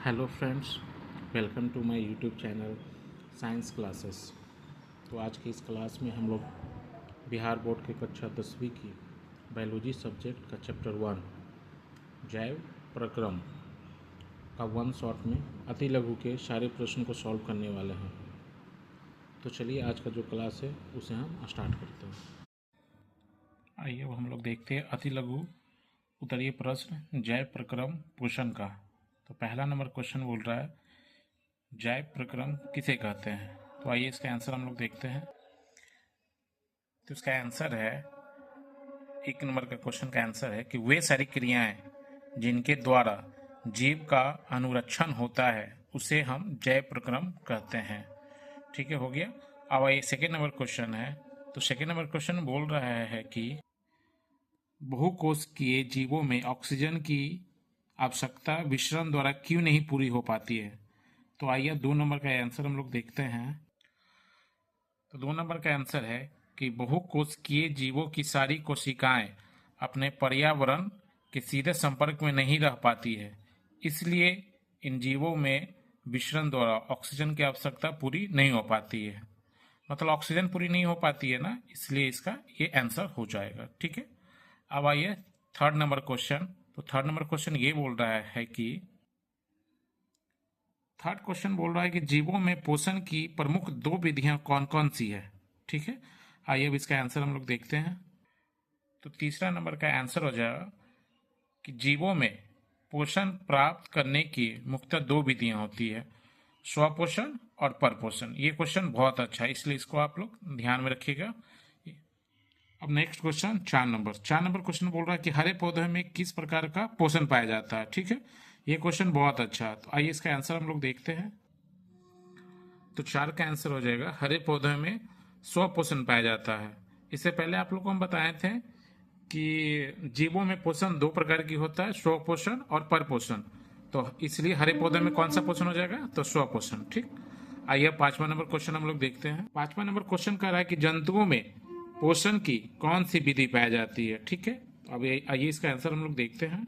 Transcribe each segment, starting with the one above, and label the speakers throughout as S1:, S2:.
S1: Hello friends, welcome to my YouTube channel science classes. तो आज की इस क्लास में हम लोग बिहार बोर्ड के कक्षा 10वीं की बायोलॉजी सब्जेक्ट का चैप्टर 1 जैव प्रक्रम का 1 शॉट में अति लघु के सारे प्रश्न को सॉल्व करने वाले हैं। तो चलिए आज का जो क्लास है उसे हम स्टार्ट करते हैं। आइए अब हम लोग देखते हैं अति लघु उत्तरीय प्रश्न जैव प्रक्रम पोषण का। तो पहला नंबर क्वेश्चन बोल रहा है जैव प्रक्रम किसे कहते हैं। तो आइए इसका आंसर हम लोग देखते हैं। तो इसका आंसर है, एक नंबर का क्वेश्चन का आंसर है कि वे सारी क्रियाएं जिनके द्वारा जीव का अनुरक्षण होता है उसे हम जैव प्रक्रम कहते हैं। ठीक है, हो गया। अब ये सेकेंड नंबर क्वेश्चन है। तो सेकेंड नंबर क्वेश्चन बोल रहा है कि बहुकोशिकीय जीवों में ऑक्सीजन की आवश्यकता विसरण द्वारा क्यों नहीं पूरी हो पाती है। तो आइए 2 नंबर का आंसर हम लोग देखते हैं। तो 2 नंबर का आंसर है कि बहुकोशिकीय जीवों की सारी कोशिकाएं अपने पर्यावरण के सीधे संपर्क में नहीं रह पाती है, इसलिए इन जीवों में विसरण द्वारा ऑक्सीजन की आवश्यकता पूरी नहीं हो पाती है। मतलब ऑक्सीजन पूरी नहीं हो पाती है ना, इसलिए इसका ये आंसर हो जाएगा। ठीक है, अब आइए थर्ड नंबर क्वेश्चन। तो थर्ड नंबर क्वेश्चन ये बोल रहा है कि थर्ड क्वेश्चन बोल रहा है कि जीवों में पोषण की प्रमुख 2 विधियां कौन कौन सी है। ठीक है, आइए अब इसका आंसर हम लोग देखते हैं। तो तीसरा नंबर का आंसर हो जाएगा कि जीवों में पोषण प्राप्त करने की मुख्यतः 2 विधियां होती है, स्वपोषण और परपोषण। ये क्वेश्चन बहुत अच्छा है, इसलिए इसको आप लोग ध्यान में रखिएगा। अब नेक्स्ट क्वेश्चन 4 नंबर क्वेश्चन बोल रहा है कि हरे पौधे में किस प्रकार का पोषण पाया जाता है। ठीक है, ये क्वेश्चन बहुत अच्छा है। तो आइए इसका आंसर हम लोग देखते हैं। तो 4 का आंसर हो जाएगा हरे पौधे में स्वपोषण पाया जाता है। इससे पहले आप लोग को हम बताए थे कि जीवों में पोषण 2 प्रकार की होता है, स्वपोषण और परपोषण। तो इसलिए हरे पौधे में कौन सा पोषण हो जाएगा, तो स्वपोषण। ठीक, आइए 5वां नंबर क्वेश्चन हम लोग देखते हैं। 5वां नंबर क्वेश्चन कह रहा है कि जंतुओं में पोषण की कौन सी विधि पाई जाती है। ठीक है, अब आइए इसका आंसर हम लोग देखते हैं।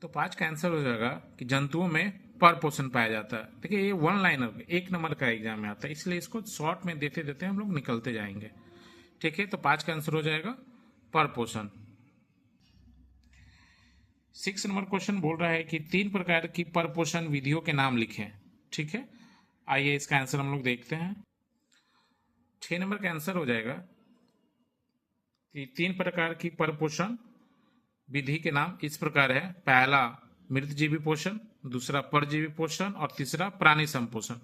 S1: तो 5 का आंसर हो जाएगा कि जंतुओं में पर पोषण पाया जाता है। देखिए ये 1 लाइनर 1 नंबर का एग्जाम में आता है, इसलिए इसको शॉर्ट में देते देते हम लोग निकलते जाएंगे। ठीक है, तो 5 का आंसर हो जाएगा पर पोषण। 6 नंबर क्वेश्चन बोल रहा है कि 3 प्रकार की पर पोषण विधियों के नाम लिखें। ठीक है, आइए इसका आंसर हम लोग देखते हैं। 6 नंबर का आंसर हो जाएगा कि 3 प्रकार की पर पोषण विधि के नाम इस प्रकार है। पहला मृतजीवी पोषण, दूसरा परजीवी पोषण और तीसरा प्राणी संपोषण।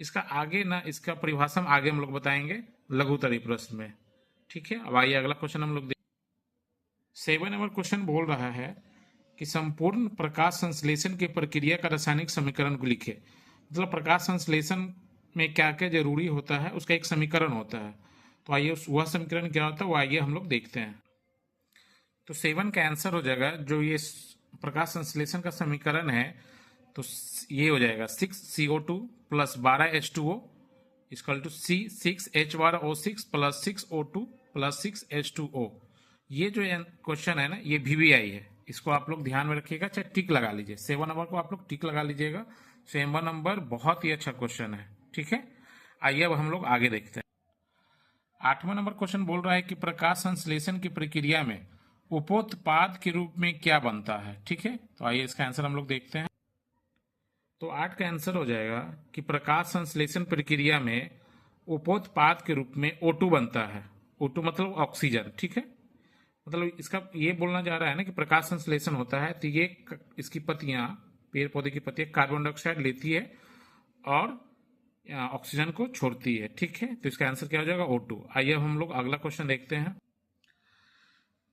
S1: इसका आगे ना, इसका परिभाषा आगे हम लोग बताएंगे लघुत्तरीय प्रश्न में। ठीक है, अब आइए अगला क्वेश्चन हम लोग 7 नंबर क्वेश्चन बोल रहा है कि संपूर्ण प्रकाश संश्लेषण की प्रक्रिया का रासायनिक समीकरण को लिखे। मतलब प्रकाश संश्लेषण में क्या क्या जरूरी होता है उसका एक समीकरण होता है। तो आइए वह समीकरण क्या होता है वो आइए हम लोग देखते हैं। तो 7 का आंसर हो जाएगा, जो ये प्रकाश संश्लेषण का समीकरण है, तो ये हो जाएगा 6CO2 plus 12H2O equal to C6H12O6 plus 6O2 plus 6H2O। ये जो क्वेश्चन है ना, ये VVI है, इसको आप लोग ध्यान में रखिएगा, चाहे टिक लगा लीजिए। 7 नंबर को आप लोग टिक लगा लीजिएगा। 7 नंबर बहुत ही अच्छा क्वेश्चन है। ठीक है, आइए अब हम लोग आगे देखते हैं। 8वां नंबर क्वेश्चन बोल रहा है कि प्रकाश संश्लेषण की प्रक्रिया में उपोत्पाद के रूप में क्या बनता है। ठीक है, तो आइए इसका आंसर हम लोग देखते हैं। तो 8 का आंसर हो जाएगा कि प्रकाश संश्लेषण प्रक्रिया में उपोत्पाद के रूप में O2 बनता है। O2 मतलब ऑक्सीजन। ठीक है, मतलब इसका ये बोलना जा रहा है ना कि प्रकाश संश्लेषण होता है तो ये इसकी पत्तियां, पेड़ पौधे की पत्तियां कार्बन डाइऑक्साइड लेती है और ऑक्सीजन को छोड़ती है। ठीक है, तो इसका आंसर क्या हो जाएगा, O2। आइए हम लोग अगला क्वेश्चन देखते हैं।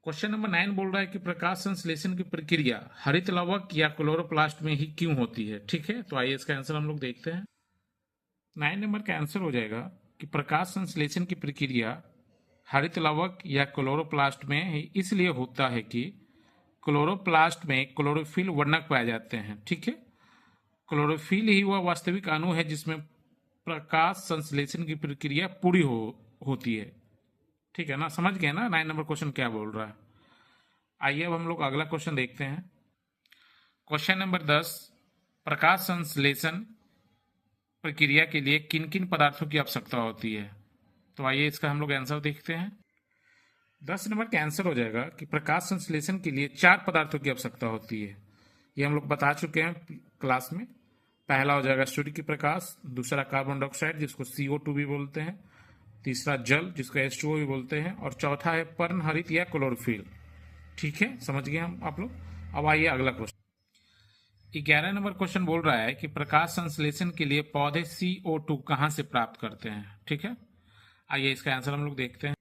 S1: क्वेश्चन नंबर 9 बोल रहा है कि प्रकाश संश्लेषण की प्रक्रिया हरित लवक या क्लोरोप्लास्ट में ही क्यों होती है। ठीक है, तो आइए इसका आंसर हम लोग देखते हैं। 9 नंबर का आंसर हो जाएगा कि प्रकाश संश्लेषण की प्रक्रिया हरित लवक या क्लोरोप्लास्ट में ही इसलिए होता है कि क्लोरोप्लास्ट में क्लोरोफिल वर्णक पाए जाते हैं। ठीक है, क्लोरोफिल ही वह वास्तविक अणु है जिसमें प्रकाश संश्लेषण की प्रक्रिया पूरी होती है। ठीक है ना, समझ गए ना 9 नंबर क्वेश्चन क्या बोल रहा है। आइए अब हम लोग अगला क्वेश्चन देखते हैं। क्वेश्चन नंबर 10 प्रकाश संश्लेषण प्रक्रिया के लिए किन किन पदार्थों की आवश्यकता होती है? तो आइए इसका हम लोग आंसर देखते हैं। 10 नंबर का आंसर हो जाएगा कि प्रकाश संश्लेषण के लिए 4 पदार्थों की आवश्यकता होती है। ये हम लोग बता चुके हैं क्लास में। पहला हो जाएगा सूर्य की प्रकाश, दूसरा कार्बन डाइऑक्साइड जिसको CO2 भी बोलते हैं, तीसरा जल जिसको H2O भी बोलते हैं, और चौथा है पर्णहरित या क्लोरोफिल। ठीक है, समझ गए हम आप लोग। अब आइए अगला क्वेश्चन। 11 नंबर क्वेश्चन बोल रहा है कि प्रकाश संश्लेषण के लिए पौधे CO2 कहाँ से प्राप्त करते हैं? ठीक है, आइए इसका आंसर हम लोग देखते हैं।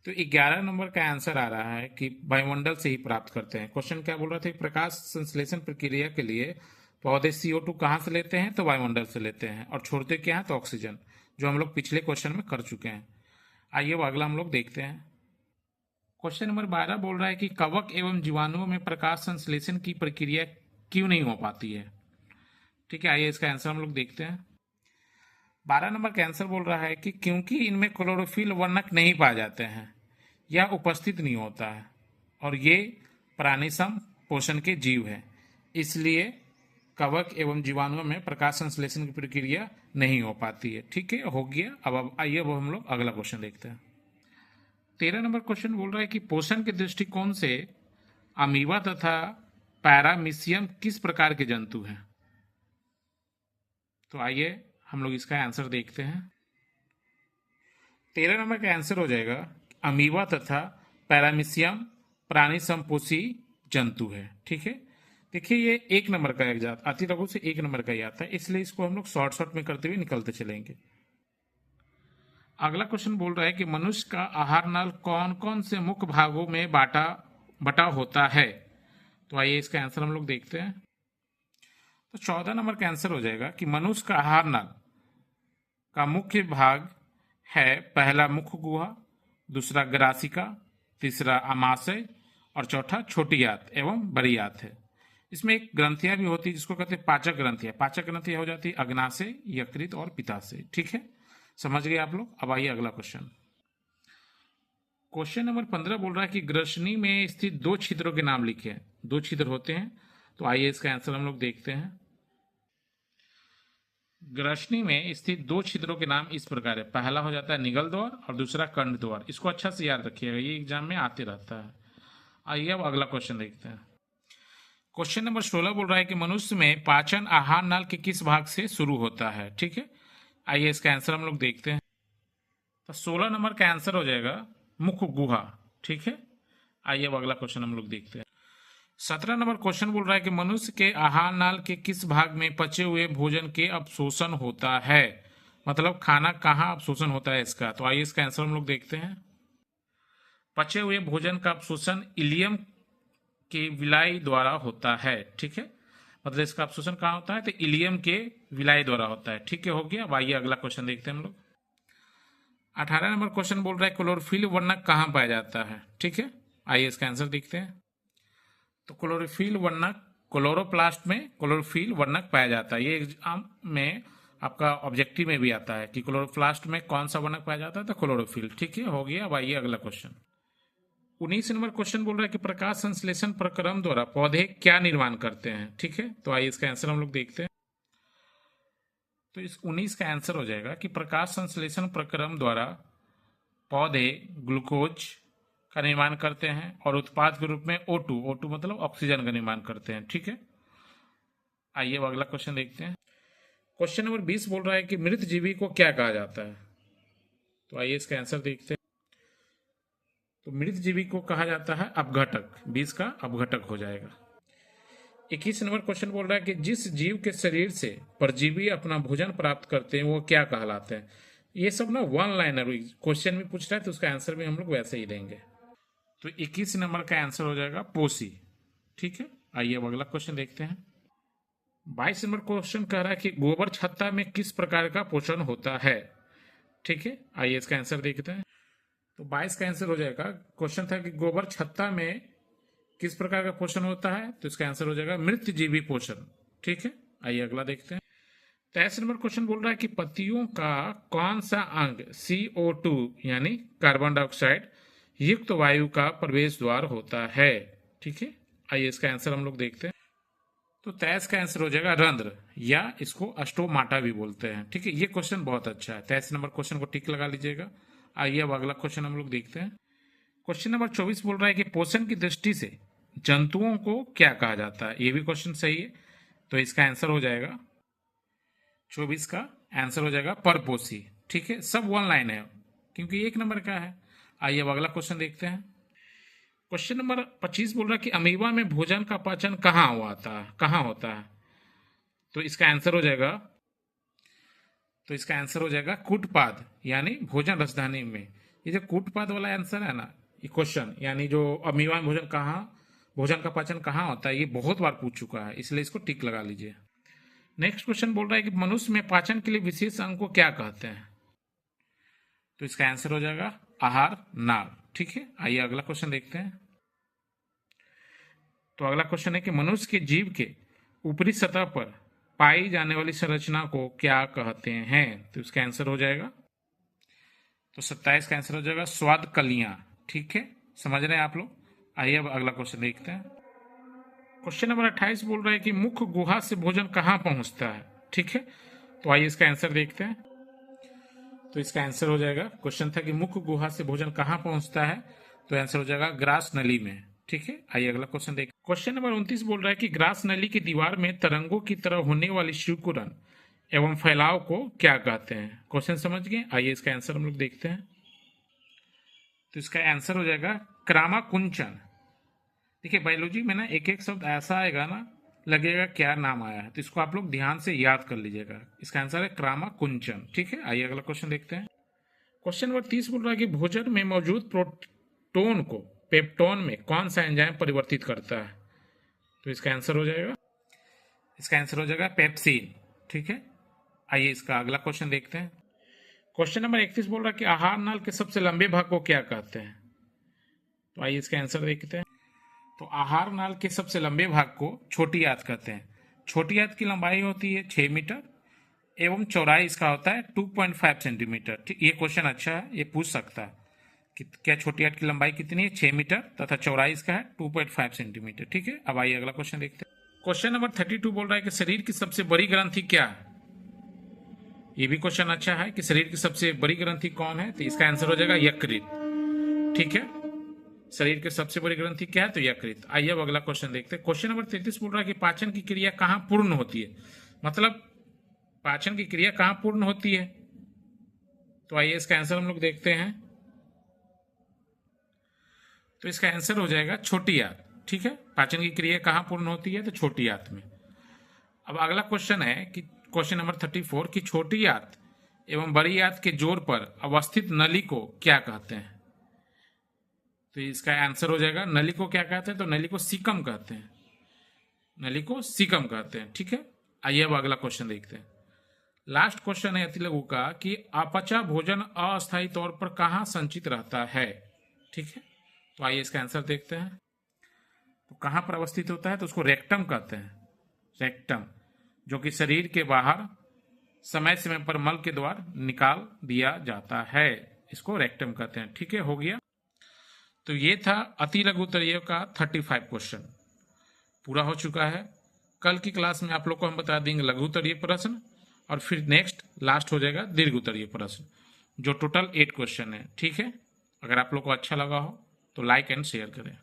S1: तो 11 नंबर का आंसर आ रहा है कि वायुमंडल से ही प्राप्त करते हैं। क्वेश्चन क्या बोल रहे थे? प्रकाश संश्लेषण प्रक्रिया के लिए पौधे CO2 कहाँ से लेते हैं? तो वायुमंडल से लेते हैं, और छोड़ते क्या है? तो ऑक्सीजन, जो हम लोग पिछले क्वेश्चन में कर चुके हैं। आइए अब अगला हम लोग देखते हैं। क्वेश्चन नंबर 12 बोल रहा है कि कवक एवं जीवाणुओं में प्रकाश संश्लेषण की प्रक्रिया क्यों नहीं हो पाती है? ठीक है, आइए इसका आंसर हम लोग देखते हैं। 12 नंबर का आंसर बोल रहा है कि क्योंकि इनमें क्लोरोफिल वर्णक नहीं पाए जाते हैं या उपस्थित नहीं होता है, और ये प्राणिसम पोषण के जीव हैं, इसलिए कवक एवं जीवाणुओं में प्रकाश संश्लेषण की प्रक्रिया नहीं हो पाती है। ठीक है, हो गया। अब आइए अब हम लोग अगला क्वेश्चन देखते हैं। 13 नंबर क्वेश्चन बोल रहा है कि पोषण के दृष्टिकोण से अमीबा तथा पैरामीशियम किस प्रकार के जंतु हैं? तो आइए हम लोग इसका आंसर देखते हैं। 13 नंबर का आंसर हो जाएगा अमीबा तथा पैरामीशियम प्राणी संपोषी जंतु है। ठीक है, देखिए ये 1 नंबर का एग्जाम अति लघु से 1 नंबर का ही आता है, इसलिए इसको हम लोग शॉर्ट में करते हुए निकलते चलेंगे। अगला क्वेश्चन बोल रहा है कि मनुष्य का आहार नल कौन कौन से मुख्य भागों में बटा होता है? तो आइए इसका आंसर हम लोग देखते हैं। तो 14 नंबर का आंसर हो जाएगा कि मनुष्य का आहार नल का मुख्य भाग है पहला मुख्य गुहा, दूसरा ग्रासिका, तीसरा आमाशय, और चौथा छोटी आंत एवं बड़ी आंत है। इसमें एक ग्रंथियां भी होती है जिसको कहते हैं पाचक ग्रंथियां। पाचक ग्रंथियां हो जाती है अग्नाशय, यकृत और पित्ताशय। ठीक है, समझ गए आप लोग। अब आइए अगला क्वेश्चन। क्वेश्चन नंबर 15 बोल रहा है कि ग्रसनी में स्थित 2 छिद्रों के नाम लिखे। 2 छिद्र होते हैं, तो आइए इसका आंसर हम लोग देखते हैं। ग्रसनी में स्थित 2 छिद्रों के नाम इस प्रकार है। पहला हो जाता है निगल द्वार और दूसरा कर्ण द्वार। इसको अच्छा से याद रखिएगा, ये एग्जाम में आते रहता है। आइए अब अगला क्वेश्चन देखते हैं। क्वेश्चन नंबर 16 बोल रहा है कि मनुष्य में पाचन आहार नल के किस भाग से शुरू होता है? ठीक है, आइए इसका आंसर हम लोग देखते हैं। तो 16 नंबर का आंसर हो जाएगा मुख्य गुहा। ठीक है, आइए अब अगला क्वेश्चन हम लोग देखते हैं। 17 नंबर क्वेश्चन बोल रहा है कि मनुष्य के आहार नाल के किस भाग में पचे हुए भोजन के अवशोषण होता है? मतलब खाना कहाँ अवशोषण होता है इसका। तो आइए इसका आंसर हम लोग देखते हैं। पचे हुए भोजन का अवशोषण इलियम के विलाई द्वारा होता है। ठीक है, मतलब इसका अवशोषण कहाँ होता है? तो इलियम के विलाई द्वारा होता है। ठीक है, हो गया। अब आइए अगला क्वेश्चन देखते हैं हम लोग। 18 नंबर क्वेश्चन बोल रहा है क्लोरोफिल वर्णक कहाँ पाया जाता है? ठीक है, आइए इसका आंसर देखते हैं। तो क्लोरोफिल वर्णक क्लोरोप्लास्ट में क्लोरोफिल वर्णक पाया जाता है। ये एग्जाम में आपका ऑब्जेक्टिव में भी आता है कि क्लोरोप्लास्ट में कौन सा वर्णक पाया जाता है? तो क्लोरोफिल। ठीक है, हो गया। अब आइए अगला क्वेश्चन। 19 नंबर क्वेश्चन बोल रहा है कि प्रकाश संश्लेषण प्रक्रम द्वारा पौधे क्या निर्माण करते हैं? ठीक है, तो आइए इसका आंसर हम लोग देखते हैं। तो इस 19 का आंसर हो जाएगा कि प्रकाश संश्लेषण प्रक्रम द्वारा पौधे ग्लूकोज का निर्माण करते हैं और उत्पाद के रूप में O2 मतलब ऑक्सीजन का निर्माण करते हैं। ठीक है, आइए अब अगला क्वेश्चन देखते हैं। क्वेश्चन नंबर 20 बोल रहा है कि मृत जीवी को क्या कहा जाता है? तो आइए इसका आंसर देखते हैं। तो मृत जीवी को कहा जाता है अपघटक। 20 का अपघटक हो जाएगा। 21 नंबर क्वेश्चन बोल रहा है कि जिस जीव के शरीर से परजीवी अपना भोजन प्राप्त करते हैं वो क्या कहलाते हैं? ये सब ना 1 लाइनर क्वेश्चन में पूछ रहा है, तो उसका आंसर भी हम लोग वैसे ही देंगे। तो 21 नंबर का आंसर हो जाएगा पोसी। ठीक है, आइए अब अगला क्वेश्चन देखते हैं। 22 नंबर क्वेश्चन कह रहा है कि गोबर छत्ता में किस प्रकार का पोषण होता है? ठीक है, आइए इसका आंसर देखते हैं। तो 22 का आंसर हो जाएगा, क्वेश्चन था कि गोबर छत्ता में किस प्रकार का पोषण होता है? तो इसका आंसर हो जाएगा मृत जीवी पोषण। ठीक है, आइए अगला देखते हैं। 23 नंबर क्वेश्चन बोल रहा है कि पत्तियों का कौन सा अंग CO2 यानी कार्बन डाइऑक्साइड युक्त वायु का प्रवेश द्वार होता है? ठीक है, आइए इसका आंसर हम लोग देखते हैं। तो 23 का आंसर हो जाएगा रंध्र, या इसको अस्टोमाटा भी बोलते हैं। ठीक है, ये क्वेश्चन बहुत अच्छा है। 23 नंबर क्वेश्चन को टिक लगा लीजिएगा। आइए अब अगला क्वेश्चन हम लोग देखते हैं। क्वेश्चन नंबर 24 बोल रहा है कि पोषण की दृष्टि से जंतुओं को क्या कहा जाता है। ये भी क्वेश्चन सही है, तो इसका आंसर हो जाएगा 24 का आंसर हो जाएगा परपोषी। ठीक है, सब वन लाइन है क्योंकि 1 नंबर का है। आइए अब अगला क्वेश्चन देखते हैं। क्वेश्चन नंबर 25 बोल रहा है कि अमीबा में भोजन का पाचन कहाँ होता है। तो इसका आंसर हो जाएगा कूटपाद, यानी भोजन रसधानी में। ये जो कूटपाद वाला आंसर है ना, ये क्वेश्चन, यानी जो अमीबा में भोजन का पाचन कहाँ होता है, ये बहुत बार पूछ चुका है, इसलिए इसको टिक लगा लीजिए। नेक्स्ट क्वेश्चन बोल रहा है कि मनुष्य में पाचन के लिए विशेष अंग को क्या कहते हैं। तो इसका आंसर हो जाएगा आहार नाल। ठीक है, आइए अगला क्वेश्चन देखते हैं। तो अगला क्वेश्चन है कि मनुष्य के जीव के ऊपरी सतह पर पाई जाने वाली संरचना को क्या कहते हैं। तो इसका आंसर हो जाएगा, तो 27 का आंसर हो जाएगा स्वाद कलियां। ठीक है, समझ रहे हैं आप लोग। आइए अब अगला क्वेश्चन देखते हैं। क्वेश्चन नंबर 28 बोल रहा है कि मुख्य गुहा से भोजन कहाँ पहुंचता है। ठीक है, तो आइए इसका आंसर देखते हैं। तो इसका आंसर हो जाएगा, क्वेश्चन था कि मुख्य गुहा से भोजन कहाँ पहुंचता है, तो आंसर हो जाएगा ग्रास नली में। ठीक है, आइए अगला क्वेश्चन देखते हैं। क्वेश्चन नंबर 29 बोल रहा है कि ग्रास नली की दीवार में तरंगों की तरह होने वाली सिकुड़न एवं फैलाव को क्या कहते हैं। क्वेश्चन समझ गए। आइए इसका आंसर हम लोग देखते हैं। तो इसका आंसर हो जाएगा क्रामाकुंचन। देखिए बायोलॉजी में ना एक एक शब्द ऐसा आएगा ना, लगेगा क्या नाम आया है, तो इसको आप लोग ध्यान से याद कर लीजिएगा। इसका आंसर है क्रामाकुंचन। ठीक है, आइए अगला क्वेश्चन देखते हैं। क्वेश्चन नंबर 30 बोल रहा है कि भोजन में मौजूद प्रोटोन को पेप्टोन में कौन सा एंजाइम परिवर्तित करता है। तो इसका आंसर हो जाएगा पेप्सिन। ठीक है, आइए इसका अगला क्वेश्चन देखते हैं। क्वेश्चन नंबर 31 बोल रहा है कि आहार नाल के सबसे लंबे भाग को क्या कहते हैं। तो आइए इसका आंसर देखते हैं। तो आहार नाल के सबसे लंबे भाग को छोटी आंत कहते हैं। छोटी आंत की लंबाई होती है 6 मीटर एवं चौड़ाई इसका होता है 2.5 सेंटीमीटर। ठीक, ये क्वेश्चन अच्छा है, ये पूछ सकता है कि क्या छोटी आंत की लंबाई कितनी है, 6 मीटर, तथा चौड़ाई इसका है 2.5 सेंटीमीटर। ठीक है, अब आइए अगला क्वेश्चन देखते हैं। क्वेश्चन नंबर 32 बोल रहा है कि शरीर की सबसे बड़ी ग्रंथि क्या है। ये भी क्वेश्चन अच्छा है कि शरीर की सबसे बड़ी ग्रंथि कौन है। तो इसका आंसर हो जाएगा यकृत। ठीक है, शरीर की सबसे बड़ी ग्रंथि क्या है, तो यकृत। आइए अब अगला क्वेश्चन देखते हैं। क्वेश्चन नंबर 33 बोल रहा है कि पाचन की क्रिया कहाँ पूर्ण होती है, मतलब पाचन की क्रिया कहाँ पूर्ण होती है। तो आइए इसका आंसर हम लोग देखते हैं। तो इसका आंसर हो जाएगा छोटी आंत। ठीक है, पाचन की क्रिया कहाँ पूर्ण होती है, तो छोटी आंत में। अब अगला क्वेश्चन है कि क्वेश्चन नंबर 34 की छोटी आंत एवं बड़ी आंत के जोड़ पर अवस्थित नली को क्या कहते हैं। तो इसका आंसर हो जाएगा, नली को क्या कहते हैं, तो नली को सीकम कहते हैं। ठीक है, आइए अब अगला क्वेश्चन देखते हैं। लास्ट क्वेश्चन है अति लघु का कि अपचा भोजन अस्थायी तौर पर कहाँ संचित रहता है। ठीक है, तो आइए इसका आंसर देखते हैं। तो कहाँ पर अवस्थित होता है, तो उसको रेक्टम कहते हैं। रेक्टम, जो कि शरीर के बाहर समय समय पर मल के द्वारा निकाल दिया जाता है, इसको रेक्टम कहते हैं। ठीक है, हो गया। तो ये था अति लघु उत्तरीय का 35 क्वेश्चन पूरा हो चुका है। कल की क्लास में आप लोग को हम बता देंगे लघु उत्तरीय प्रश्न, और फिर नेक्स्ट लास्ट हो जाएगा दीर्घ उत्तरीय प्रश्न, जो टोटल 8 क्वेश्चन है। ठीक है, अगर आप लोग को अच्छा लगा हो तो लाइक एंड शेयर करें।